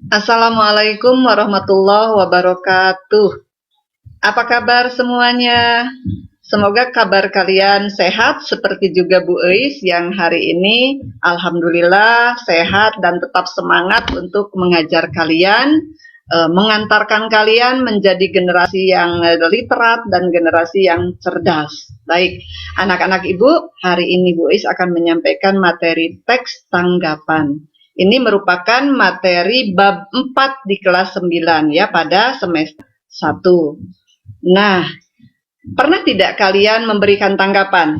Assalamualaikum warahmatullahi wabarakatuh. Apa kabar semuanya? Semoga kabar kalian sehat seperti juga Bu Eis yang hari ini alhamdulillah sehat dan tetap semangat untuk mengajar kalian, mengantarkan kalian menjadi generasi yang literat dan generasi yang cerdas. Baik, anak-anak Ibu, hari ini Bu Eis akan menyampaikan materi teks tanggapan. Ini merupakan materi bab 4 di kelas 9 ya pada semester 1. Nah, pernah tidak kalian memberikan tanggapan?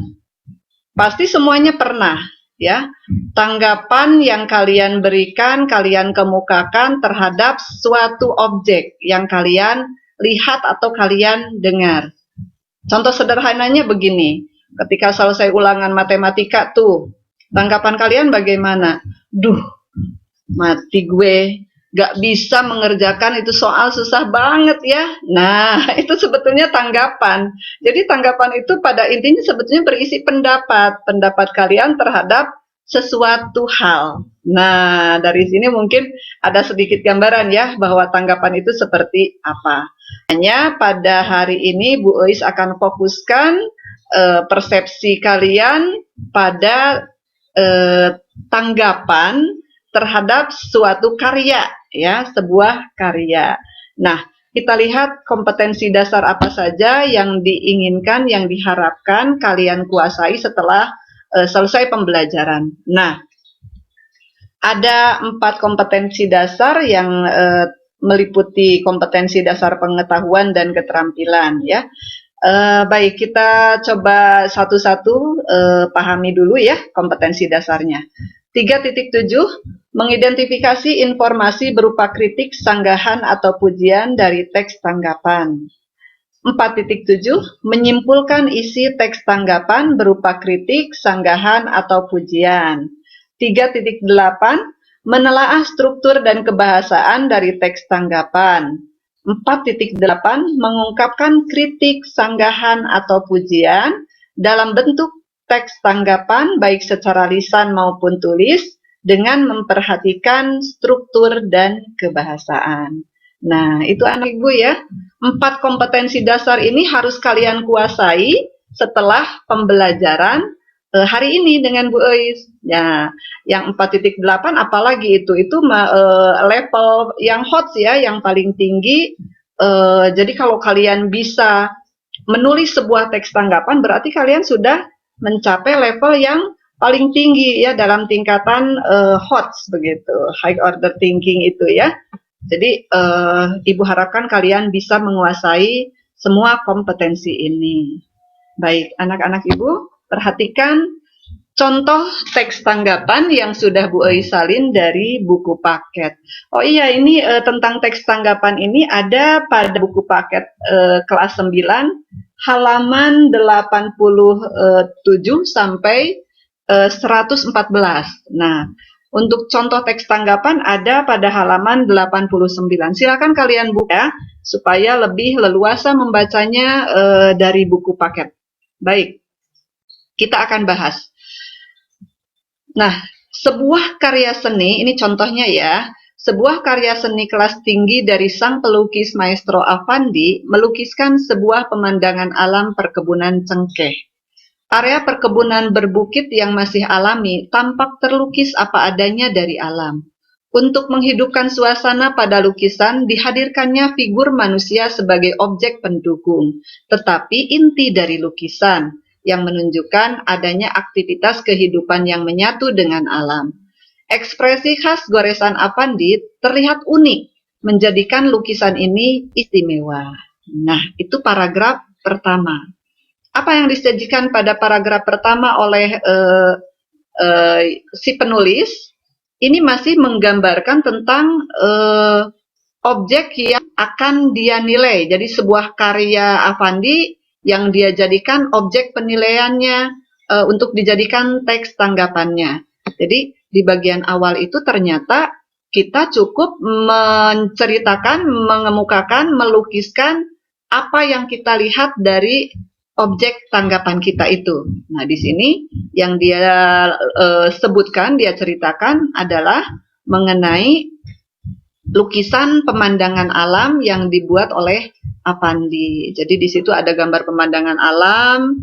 Pasti semuanya pernah ya. Tanggapan yang kalian berikan, kalian kemukakan terhadap suatu objek yang kalian lihat atau kalian dengar. Contoh sederhananya begini, ketika selesai ulangan matematika tuh, tanggapan kalian bagaimana? Duh, mati gue, gak bisa mengerjakan itu soal, susah banget ya. Nah, itu sebetulnya tanggapan. Jadi tanggapan itu pada intinya sebetulnya berisi pendapat kalian terhadap sesuatu hal. Nah, dari sini mungkin ada sedikit gambaran ya bahwa tanggapan itu seperti apa. Hanya pada hari ini Bu Ois akan fokuskan persepsi kalian pada tanggapan terhadap suatu karya, ya, sebuah karya. Nah, kita lihat kompetensi dasar apa saja yang diinginkan, yang diharapkan kalian kuasai setelah selesai pembelajaran. Nah, ada 4 kompetensi dasar yang meliputi kompetensi dasar pengetahuan dan keterampilan, ya. Baik, kita coba satu-satu pahami dulu ya kompetensi dasarnya. 3.7, mengidentifikasi informasi berupa kritik, sanggahan, atau pujian dari teks tanggapan. 4.7, menyimpulkan isi teks tanggapan berupa kritik, sanggahan, atau pujian. 3.8, menelaah struktur dan kebahasaan dari teks tanggapan. 4.8, mengungkapkan kritik, sanggahan, atau pujian dalam bentuk teks tanggapan baik secara lisan maupun tulis dengan memperhatikan struktur dan kebahasaan. Nah, itu anak Ibu ya. 4 kompetensi dasar ini harus kalian kuasai setelah pembelajaran hari ini dengan Bu Eis. Ya, yang 4.8 apalagi itu level yang hot ya, yang paling tinggi. Jadi kalau kalian bisa menulis sebuah teks tanggapan berarti kalian sudah mencapai level yang paling tinggi ya dalam tingkatan HOTS begitu, high order thinking itu ya. Jadi Ibu harapkan kalian bisa menguasai semua kompetensi ini. Baik, anak-anak Ibu, perhatikan contoh teks tanggapan yang sudah Bu Eis salin dari buku paket. Oh iya, ini tentang teks tanggapan ini ada pada buku paket kelas 9 halaman 87 sampai 114. Nah, untuk contoh teks tanggapan ada pada halaman 89. Silakan kalian buka supaya lebih leluasa membacanya dari buku paket. Baik, kita akan bahas. Nah, sebuah karya seni, ini contohnya ya, sebuah karya seni kelas tinggi dari sang pelukis Maestro Affandi melukiskan sebuah pemandangan alam perkebunan cengkeh. Area perkebunan berbukit yang masih alami tampak terlukis apa adanya dari alam. Untuk menghidupkan suasana pada lukisan, dihadirkannya figur manusia sebagai objek pendukung, tetapi inti dari lukisan yang menunjukkan adanya aktivitas kehidupan yang menyatu dengan alam. Ekspresi khas goresan Affandi terlihat unik, menjadikan lukisan ini istimewa. Nah, itu paragraf pertama. Apa yang disajikan pada paragraf pertama oleh si penulis? Ini masih menggambarkan tentang objek yang akan dia nilai. Jadi sebuah karya Affandi yang dia jadikan objek penilaiannya untuk dijadikan teks tanggapannya. Jadi di bagian awal itu ternyata kita cukup menceritakan, mengemukakan, melukiskan apa yang kita lihat dari objek tanggapan kita itu. Nah, di sini yang dia sebutkan, dia ceritakan adalah mengenai lukisan pemandangan alam yang dibuat oleh Apandi. Jadi di situ ada gambar pemandangan alam,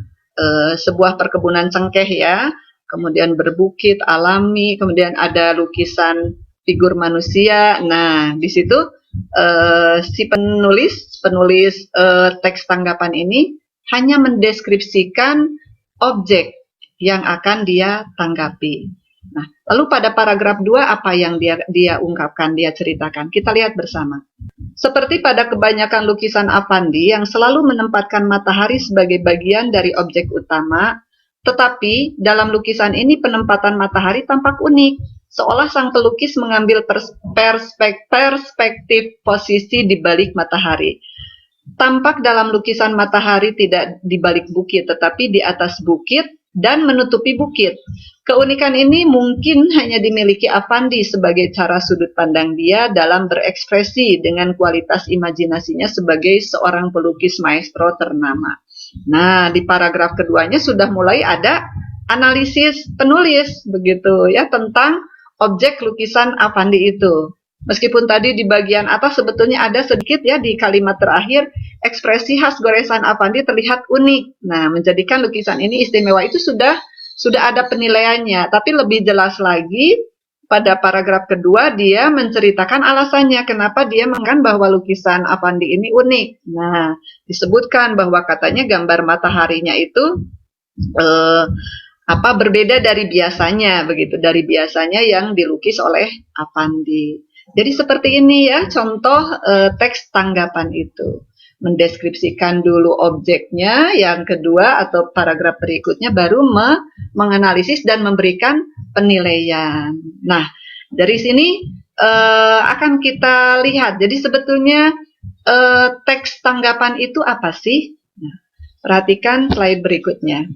sebuah perkebunan cengkeh ya, kemudian berbukit alami, kemudian ada lukisan figur manusia. Nah, di situ si penulis teks tanggapan ini hanya mendeskripsikan objek yang akan dia tanggapi. Nah, lalu pada paragraf 2 apa yang dia ungkapkan, dia ceritakan. Kita lihat bersama. Seperti pada kebanyakan lukisan Apandi yang selalu menempatkan matahari sebagai bagian dari objek utama, tetapi dalam lukisan ini penempatan matahari tampak unik, seolah sang pelukis mengambil perspektif posisi di balik matahari. Tampak dalam lukisan matahari tidak di balik bukit, tetapi di atas bukit dan menutupi bukit. Keunikan ini mungkin hanya dimiliki Apandi sebagai cara sudut pandang dia dalam berekspresi dengan kualitas imajinasinya sebagai seorang pelukis maestro ternama. Nah, di paragraf keduanya sudah mulai ada analisis penulis begitu ya tentang objek lukisan Apandi itu. Meskipun tadi di bagian atas sebetulnya ada sedikit ya di kalimat terakhir, ekspresi khas goresan Apandi terlihat unik. Nah, menjadikan lukisan ini istimewa itu sudah ada penilaiannya, tapi lebih jelas lagi pada paragraf kedua dia menceritakan alasannya kenapa dia mengatakan bahwa lukisan Apandi ini unik. Nah, disebutkan bahwa katanya gambar mataharinya itu berbeda dari biasanya begitu, dari biasanya yang dilukis oleh Apandi. Jadi seperti ini ya contoh teks tanggapan itu. Mendeskripsikan dulu objeknya, yang kedua atau paragraf berikutnya baru menganalisis dan memberikan penilaian. Nah, dari sini akan kita lihat. Jadi sebetulnya teks tanggapan itu apa sih? Nah, perhatikan slide berikutnya.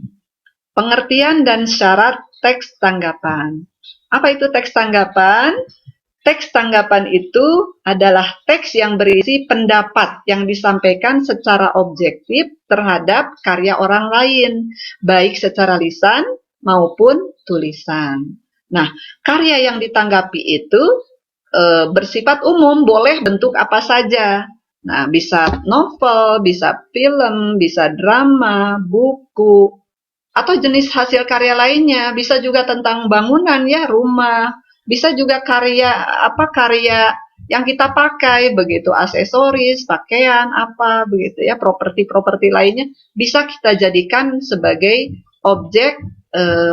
Pengertian dan syarat teks tanggapan. Apa itu teks tanggapan? Teks tanggapan itu adalah teks yang berisi pendapat yang disampaikan secara objektif terhadap karya orang lain, baik secara lisan maupun tulisan. Nah, karya yang ditanggapi itu bersifat umum, boleh bentuk apa saja. Nah, bisa novel, bisa film, bisa drama, buku, atau jenis hasil karya lainnya. Bisa juga tentang bangunan ya, rumah. Bisa juga karya yang kita pakai begitu, aksesoris, pakaian apa begitu ya, properti lainnya bisa kita jadikan sebagai objek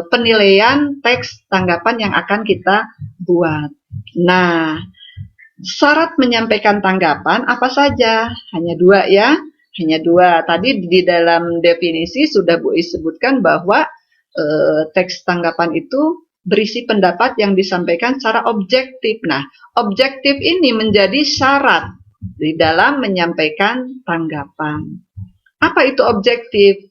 penilaian teks tanggapan yang akan kita buat. Nah, syarat menyampaikan tanggapan apa saja? Hanya 2 ya. Hanya 2. Tadi di dalam definisi sudah Bu Is sebutkan bahwa teks tanggapan itu berisi pendapat yang disampaikan secara objektif. Nah, objektif ini menjadi syarat di dalam menyampaikan tanggapan. Apa itu objektif?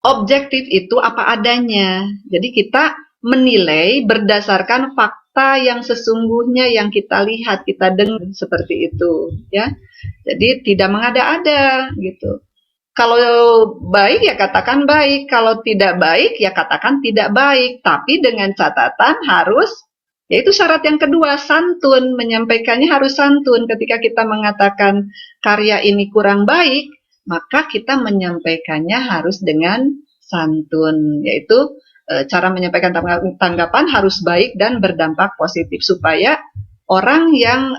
Objektif itu apa adanya. Jadi kita menilai berdasarkan fakta yang sesungguhnya yang kita lihat, kita dengar seperti itu, ya. Jadi tidak mengada-ada gitu. Kalau baik ya katakan baik, kalau tidak baik ya katakan tidak baik, tapi dengan catatan harus, yaitu syarat yang kedua, santun, menyampaikannya harus santun. Ketika kita mengatakan karya ini kurang baik, maka kita menyampaikannya harus dengan santun, yaitu cara menyampaikan tanggapan harus baik dan berdampak positif supaya orang yang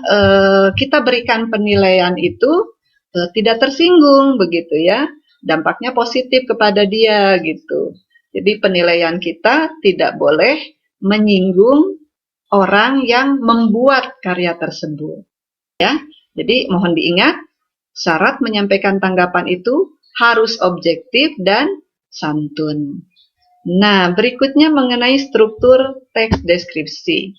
kita berikan penilaian itu tidak tersinggung begitu ya, dampaknya positif kepada dia gitu. Jadi penilaian kita tidak boleh menyinggung orang yang membuat karya tersebut ya. Jadi mohon diingat, syarat menyampaikan tanggapan itu harus objektif dan santun. Nah, berikutnya mengenai struktur teks deskripsi.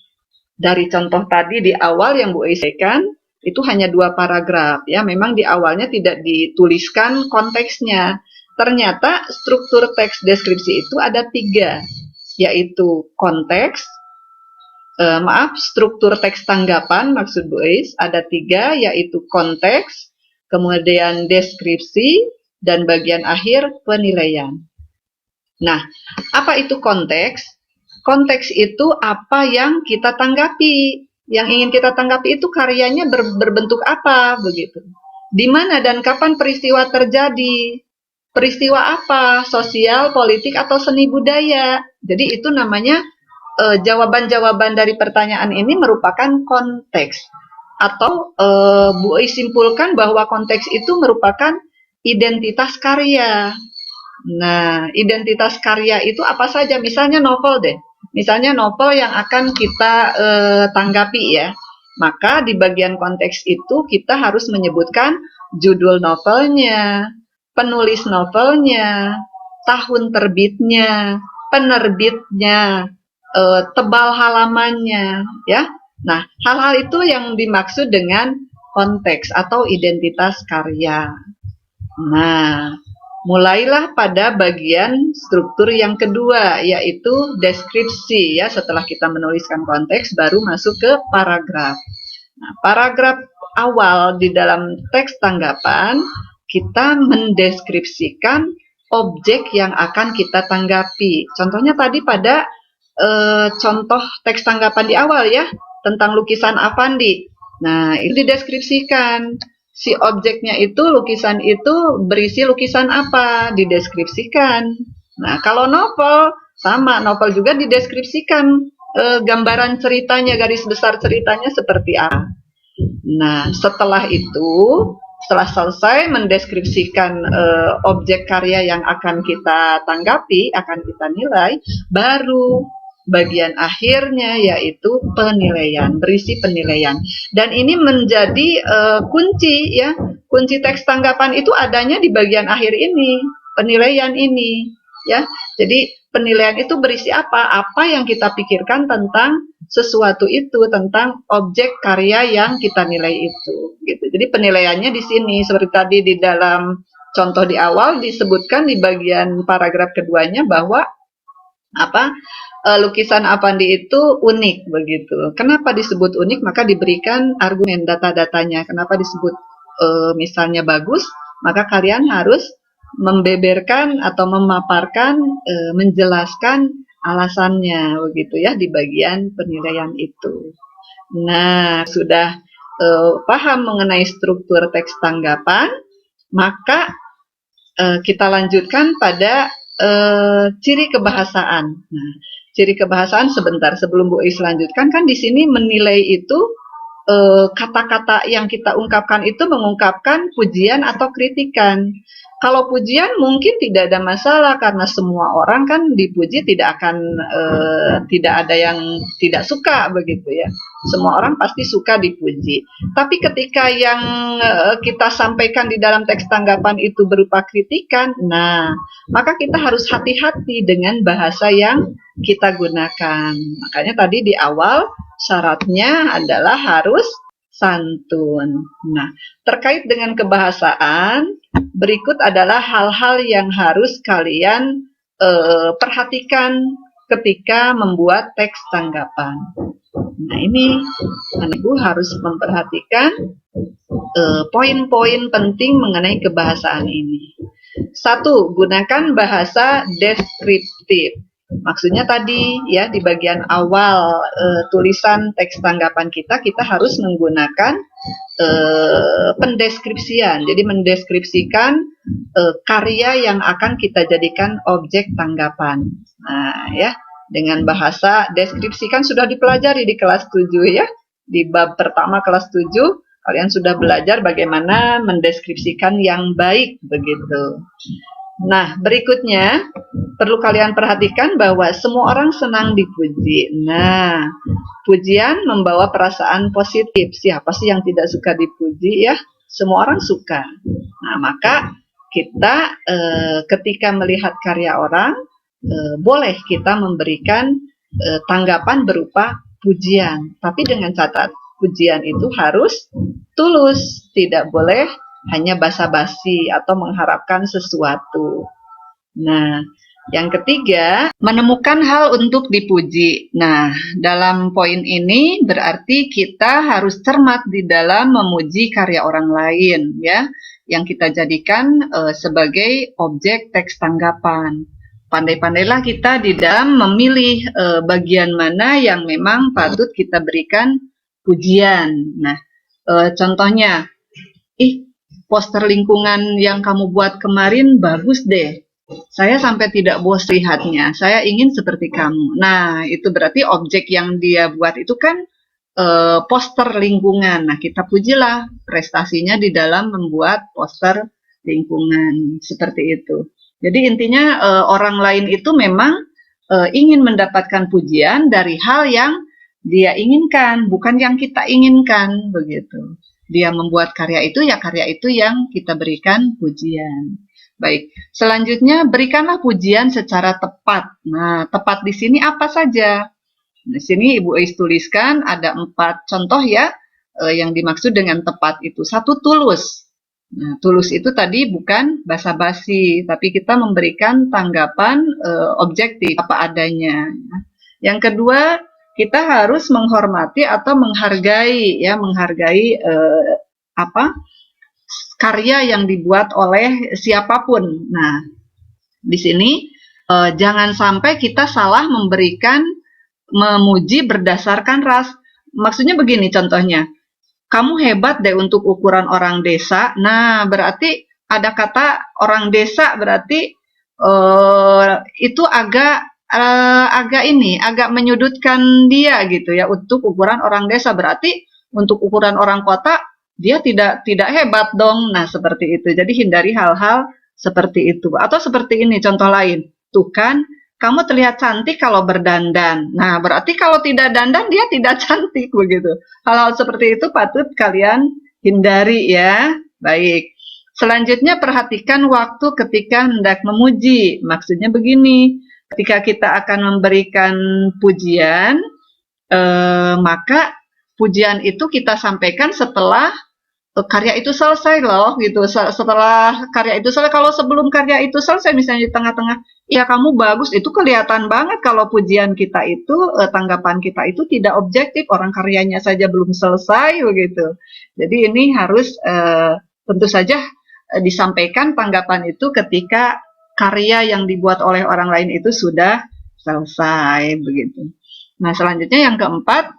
Dari contoh tadi di awal yang Bu sampaikan, itu hanya 2 paragraf ya, memang di awalnya tidak dituliskan konteksnya. Ternyata struktur teks deskripsi itu ada 3, yaitu konteks, struktur teks tanggapan maksud Bu Is ada 3, yaitu konteks, kemudian deskripsi, dan bagian akhir penilaian. Nah, apa itu konteks? Konteks itu apa yang kita tanggapi. Yang ingin kita tanggapi itu karyanya berbentuk apa begitu. Di mana dan kapan peristiwa terjadi? Peristiwa apa? Sosial, politik, atau seni budaya? Jadi itu namanya jawaban-jawaban dari pertanyaan ini merupakan konteks. Atau Bu Ei simpulkan bahwa konteks itu merupakan identitas karya. Nah, identitas karya itu apa saja? Misalnya novel deh. Misalnya novel yang akan kita tanggapi ya. Maka di bagian konteks itu kita harus menyebutkan judul novelnya, penulis novelnya, tahun terbitnya, penerbitnya, tebal halamannya, ya. Nah, hal-hal itu yang dimaksud dengan konteks atau identitas karya. Nah, mulailah pada bagian struktur yang kedua, yaitu deskripsi ya. Setelah kita menuliskan konteks, baru masuk ke paragraf. Nah, paragraf awal di dalam teks tanggapan, kita mendeskripsikan objek yang akan kita tanggapi. Contohnya tadi pada contoh teks tanggapan di awal ya, tentang lukisan Avandi. Nah, itu dideskripsikan. Si objeknya itu, lukisan itu berisi lukisan apa, dideskripsikan. Nah, kalau novel, sama, novel juga dideskripsikan gambaran ceritanya, garis besar ceritanya seperti apa. Nah, setelah itu, setelah selesai mendeskripsikan objek karya yang akan kita tanggapi, akan kita nilai, baru bagian akhirnya yaitu penilaian, berisi penilaian. Dan ini menjadi kunci ya, kunci teks tanggapan itu adanya di bagian akhir ini, penilaian ini ya. Jadi penilaian itu berisi apa? Apa yang kita pikirkan tentang sesuatu itu, tentang objek karya yang kita nilai itu gitu. Jadi penilaiannya di sini seperti tadi di dalam contoh di awal disebutkan di bagian paragraf keduanya bahwa lukisan Avandi itu unik begitu. Kenapa disebut unik? Maka diberikan argumen data-datanya. Kenapa disebut misalnya bagus? Maka kalian harus membeberkan atau memaparkan, menjelaskan alasannya begitu ya di bagian penilaian itu. Nah, sudah paham mengenai struktur teks tanggapan, maka kita lanjutkan pada ciri kebahasaan. Nah, ciri kebahasaan sebentar sebelum Bu Is lanjutkan, kan di sini menilai itu kata-kata yang kita ungkapkan itu mengungkapkan pujian atau kritikan. Kalau pujian mungkin tidak ada masalah karena semua orang kan dipuji, tidak akan tidak ada yang tidak suka begitu ya. Semua orang pasti suka dipuji. Tapi ketika yang kita sampaikan di dalam teks tanggapan itu berupa kritikan, nah maka kita harus hati-hati dengan bahasa yang kita gunakan. Makanya tadi di awal syaratnya adalah harus santun. Nah, terkait dengan kebahasaan, berikut adalah hal-hal yang harus kalian perhatikan ketika membuat teks tanggapan. Nah, ini Ibu harus memperhatikan poin-poin penting mengenai kebahasaan ini. 1. Gunakan bahasa deskriptif. Maksudnya tadi ya di bagian awal tulisan teks tanggapan kita harus menggunakan pendeskripsian. Jadi mendeskripsikan karya yang akan kita jadikan objek tanggapan. Nah, ya, dengan bahasa deskripsi kan sudah dipelajari di kelas 7 ya. Di bab pertama kelas 7 kalian sudah belajar bagaimana mendeskripsikan yang baik begitu. Nah, berikutnya perlu kalian perhatikan bahwa semua orang senang dipuji. Nah, pujian membawa perasaan positif. Siapa sih yang tidak suka dipuji ya? Semua orang suka. Nah, maka kita ketika melihat karya orang, boleh kita memberikan tanggapan berupa pujian. Tapi dengan catat, pujian itu harus tulus, tidak boleh hanya basa-basi atau mengharapkan sesuatu. Nah, yang ketiga, menemukan hal untuk dipuji. Nah, dalam poin ini berarti kita harus cermat di dalam memuji karya orang lain, ya, yang kita jadikan sebagai objek teks tanggapan. Pandai-pandailah kita di dalam memilih bagian mana yang memang patut kita berikan pujian. Nah, contohnya, ih, poster lingkungan yang kamu buat kemarin bagus deh. Saya sampai tidak bos lihatnya. Saya ingin seperti kamu. Nah, itu berarti objek yang dia buat itu kan poster lingkungan. Nah, kita pujilah prestasinya di dalam membuat poster lingkungan seperti itu. Jadi intinya orang lain itu memang ingin mendapatkan pujian dari hal yang dia inginkan, bukan yang kita inginkan, begitu. Dia membuat karya itu, ya karya itu yang kita berikan pujian. Baik, selanjutnya berikanlah pujian secara tepat. Nah, tepat di sini apa saja? Di sini Ibu Eis tuliskan ada 4 contoh ya, yang dimaksud dengan tepat itu. 1, tulus. Nah, tulus itu tadi bukan basa-basi, tapi kita memberikan tanggapan objektif apa adanya. Yang kedua, kita harus menghormati atau menghargai ya, menghargai apa karya yang dibuat oleh siapapun. Nah, di sini jangan sampai kita salah memberikan memuji berdasarkan ras. Maksudnya begini contohnya, kamu hebat deh untuk ukuran orang desa. Nah, berarti ada kata orang desa berarti itu agak menyudutkan dia gitu ya untuk ukuran orang desa. Berarti untuk ukuran orang kota dia tidak hebat dong. Nah, seperti itu. Jadi hindari hal-hal seperti itu. Atau seperti ini contoh lain. Tuh kan, kamu terlihat cantik kalau berdandan. Nah, berarti kalau tidak dandan dia tidak cantik begitu. Hal-hal seperti itu patut kalian hindari ya. Baik. Selanjutnya perhatikan waktu ketika hendak memuji. Maksudnya begini, ketika kita akan memberikan pujian, maka pujian itu kita sampaikan setelah karya itu selesai loh gitu. Setelah karya itu selesai, kalau sebelum karya itu selesai misalnya di tengah-tengah, ya kamu bagus, itu kelihatan banget kalau pujian kita itu tanggapan kita itu tidak objektif, orang karyanya saja belum selesai begitu. Jadi ini harus tentu saja disampaikan tanggapan itu ketika karya yang dibuat oleh orang lain itu sudah selesai begitu. Nah, selanjutnya yang keempat,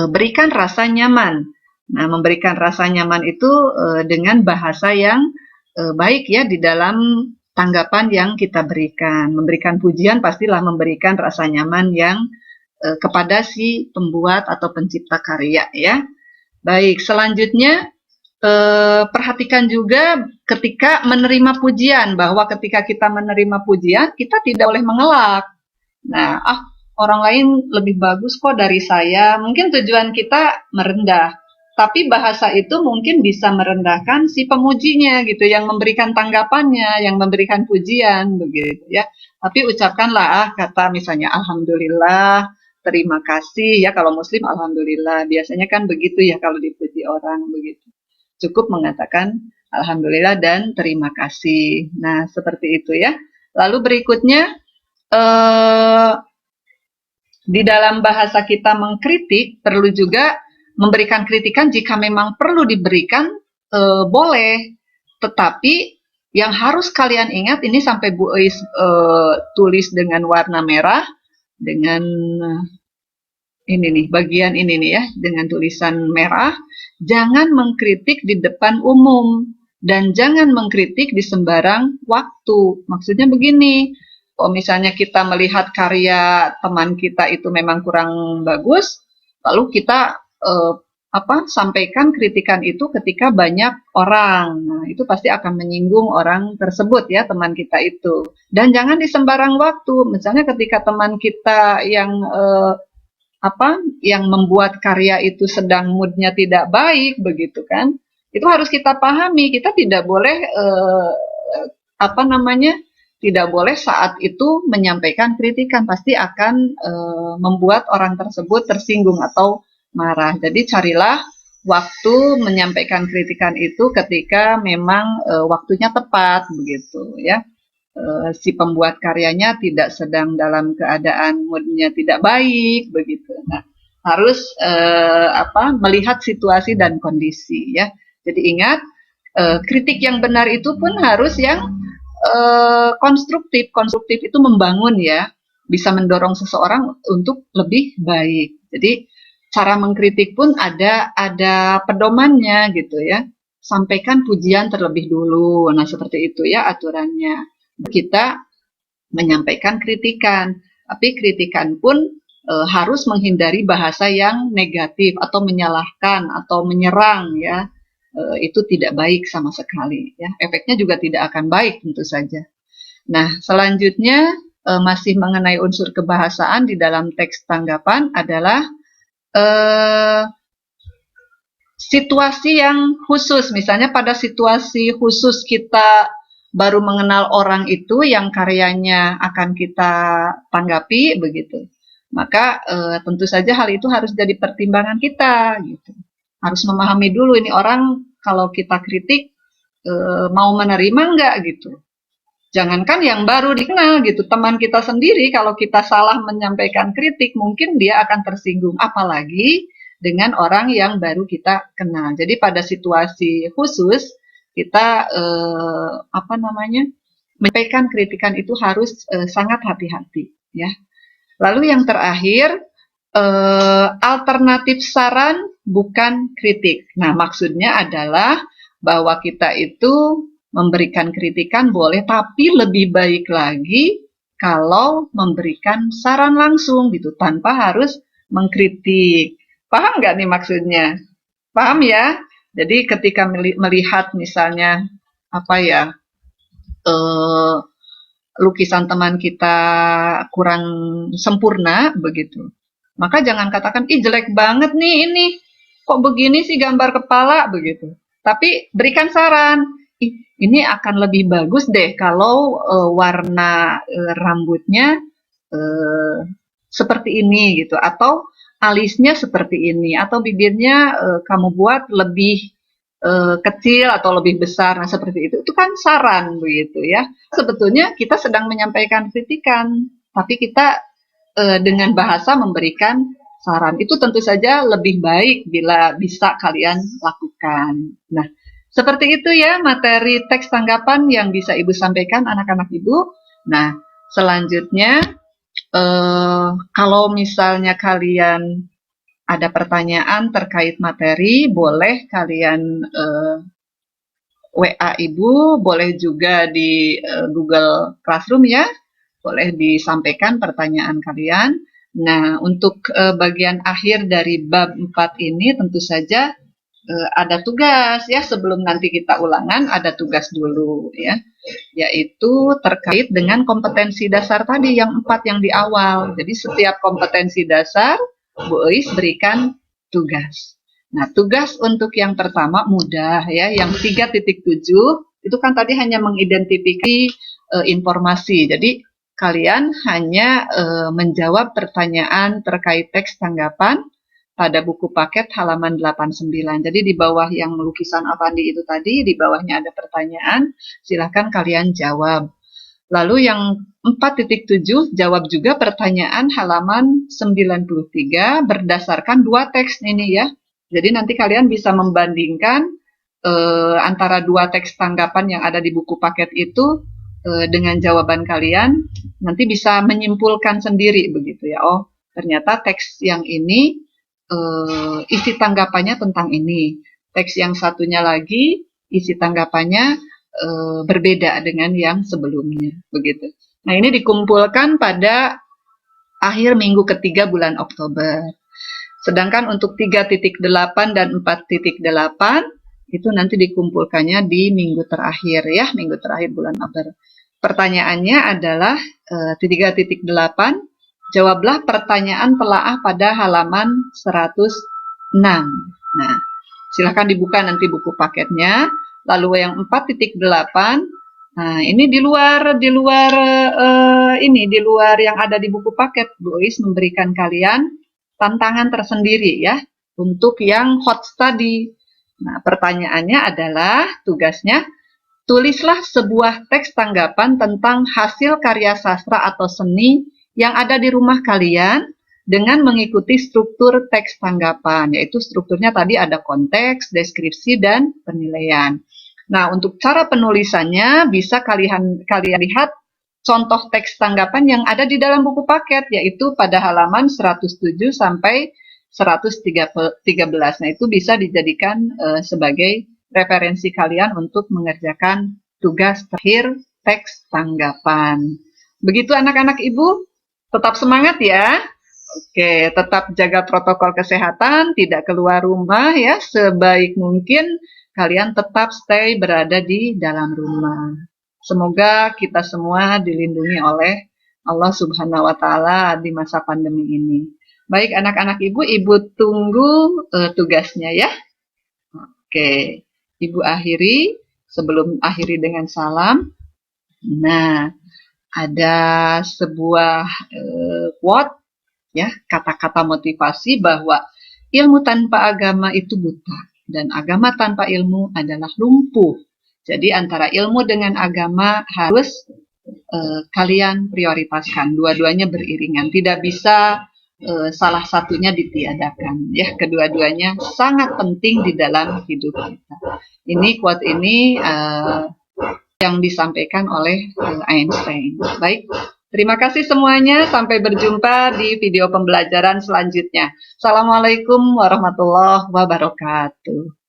berikan rasa nyaman. Nah, memberikan rasa nyaman itu dengan bahasa yang baik ya di dalam tanggapan yang kita berikan. Memberikan pujian pastilah memberikan rasa nyaman yang kepada si pembuat atau pencipta karya ya. Baik, selanjutnya perhatikan juga ketika menerima pujian, bahwa ketika kita menerima pujian kita tidak boleh mengelak. Nah, orang lain lebih bagus kok dari saya. Mungkin tujuan kita merendah. Tapi bahasa itu mungkin bisa merendahkan si pemujinya gitu, yang memberikan tanggapannya, yang memberikan pujian begitu ya. Tapi ucapkanlah kata misalnya alhamdulillah, terima kasih ya, kalau muslim alhamdulillah. Biasanya kan begitu ya kalau dipuji orang begitu. Cukup mengatakan alhamdulillah dan terima kasih. Nah, seperti itu ya. Lalu berikutnya di dalam bahasa kita mengkritik perlu juga memberikan kritikan jika memang perlu diberikan, boleh. Tetapi yang harus kalian ingat, ini sampai Bu Eis tulis dengan warna merah, dengan ini nih, bagian ini nih ya, dengan tulisan merah, jangan mengkritik di depan umum, dan jangan mengkritik di sembarang waktu. Maksudnya begini, misalnya kita melihat karya teman kita itu memang kurang bagus, lalu kita sampaikan kritikan itu ketika banyak orang. Nah, itu pasti akan menyinggung orang tersebut ya, teman kita itu. Dan jangan di sembarang waktu. Misalnya ketika teman kita yang yang membuat karya itu sedang moodnya tidak baik begitu kan. Itu harus kita pahami. Kita tidak boleh tidak boleh saat itu menyampaikan kritikan, pasti akan membuat orang tersebut tersinggung atau marah. Jadi carilah waktu menyampaikan kritikan itu ketika memang waktunya tepat begitu ya. Si pembuat karyanya tidak sedang dalam keadaan moodnya tidak baik begitu. Nah, harus melihat situasi dan kondisi ya. Jadi ingat, kritik yang benar itu pun harus yang konstruktif. Konstruktif itu membangun ya, bisa mendorong seseorang untuk lebih baik. Jadi cara mengkritik pun ada pedomannya gitu ya. Sampaikan pujian terlebih dulu. Nah, seperti itu ya aturannya. Kita menyampaikan kritikan, tapi kritikan pun harus menghindari bahasa yang negatif atau menyalahkan atau menyerang ya. Itu tidak baik sama sekali ya. Efeknya juga tidak akan baik tentu saja. Nah, selanjutnya masih mengenai unsur kebahasaan di dalam teks tanggapan adalah situasi yang khusus. Misalnya pada situasi khusus kita baru mengenal orang itu yang karyanya akan kita tanggapi begitu. Maka tentu saja hal itu harus jadi pertimbangan kita gitu. Harus memahami dulu ini orang kalau kita kritik mau menerima enggak gitu. Jangankan yang baru dikenal gitu, teman kita sendiri kalau kita salah menyampaikan kritik mungkin dia akan tersinggung, apalagi dengan orang yang baru kita kenal. Jadi pada situasi khusus kita menyampaikan kritikan itu harus sangat hati-hati ya. Lalu yang terakhir alternatif saran bukan kritik. Nah, maksudnya adalah bahwa kita itu memberikan kritikan boleh, tapi lebih baik lagi kalau memberikan saran langsung gitu, tanpa harus mengkritik. Paham nggak nih maksudnya? Paham ya? Jadi ketika melihat misalnya lukisan teman kita kurang sempurna begitu, maka jangan katakan, ih jelek banget nih ini, kok begini sih gambar kepala begitu. Tapi berikan saran, ini akan lebih bagus deh kalau warna rambutnya seperti ini gitu, atau alisnya seperti ini, atau bibirnya kamu buat lebih kecil atau lebih besar. Nah, seperti itu kan saran begitu ya. Sebetulnya kita sedang menyampaikan kritikan, tapi kita dengan bahasa memberikan saran. Itu tentu saja lebih baik bila bisa kalian lakukan. Nah, seperti itu ya materi teks tanggapan yang bisa Ibu sampaikan anak-anak Ibu. Nah, selanjutnya kalau misalnya kalian ada pertanyaan terkait materi, boleh kalian WA Ibu, boleh juga di Google Classroom ya, boleh disampaikan pertanyaan kalian. Nah, untuk bagian akhir dari bab 4 ini tentu saja ada tugas ya, sebelum nanti kita ulangan ada tugas dulu ya, yaitu terkait dengan kompetensi dasar tadi yang 4 yang di awal. Jadi setiap kompetensi dasar Bu Eis berikan tugas. Nah, tugas untuk yang pertama mudah ya, yang 3.7 itu kan tadi hanya mengidentifikasi informasi. Jadi kalian hanya menjawab pertanyaan terkait teks tanggapan pada buku paket halaman 89. Jadi di bawah yang lukisan Avandi itu tadi, di bawahnya ada pertanyaan, silahkan kalian jawab. Lalu yang 4.7 jawab juga pertanyaan halaman 93 berdasarkan 2 teks ini ya. Jadi nanti kalian bisa membandingkan antara 2 teks tanggapan yang ada di buku paket itu dengan jawaban kalian, nanti bisa menyimpulkan sendiri begitu ya. Oh, ternyata teks yang ini isi tanggapannya tentang ini. Teks yang satunya lagi isi tanggapannya berbeda dengan yang sebelumnya begitu. Nah, ini dikumpulkan pada akhir minggu ketiga bulan Oktober. Sedangkan untuk 3.8 dan 4.8 itu nanti dikumpulkannya di minggu terakhir ya, minggu terakhir bulan Oktober. Pertanyaannya adalah 3.8, jawablah pertanyaan telaah pada halaman 106. Nah, silakan dibuka nanti buku paketnya. Lalu yang 4.8, nah ini di luar yang ada di buku paket, Bu Eis memberikan kalian tantangan tersendiri ya untuk yang hot study. Nah, pertanyaannya adalah tugasnya, tulislah sebuah teks tanggapan tentang hasil karya sastra atau seni yang ada di rumah kalian dengan mengikuti struktur teks tanggapan, yaitu strukturnya tadi ada konteks, deskripsi, dan penilaian. Nah, untuk cara penulisannya bisa kalian lihat contoh teks tanggapan yang ada di dalam buku paket, yaitu pada halaman 107 sampai 113. Nah, itu bisa dijadikan sebagai referensi kalian untuk mengerjakan tugas terakhir teks tanggapan. Begitu anak-anak Ibu, tetap semangat ya. Oke, tetap jaga protokol kesehatan, tidak keluar rumah ya, sebaik mungkin kalian tetap stay berada di dalam rumah. Semoga kita semua dilindungi oleh Allah Subhanahu wa Ta'ala di masa pandemi ini. Baik anak-anak Ibu, Ibu tunggu tugasnya ya. Oke, Ibu akhiri sebelum akhiri dengan salam. Nah, ada sebuah quote ya, kata-kata motivasi bahwa ilmu tanpa agama itu buta dan agama tanpa ilmu adalah lumpuh. Jadi antara ilmu dengan agama harus kalian prioritaskan, dua-duanya beriringan, tidak bisa salah satunya ditiadakan ya, kedua-duanya sangat penting di dalam hidup kita. Ini quote ini yang disampaikan oleh Einstein. Baik, terima kasih semuanya. Sampai berjumpa di video pembelajaran selanjutnya. Assalamualaikum warahmatullahi wabarakatuh.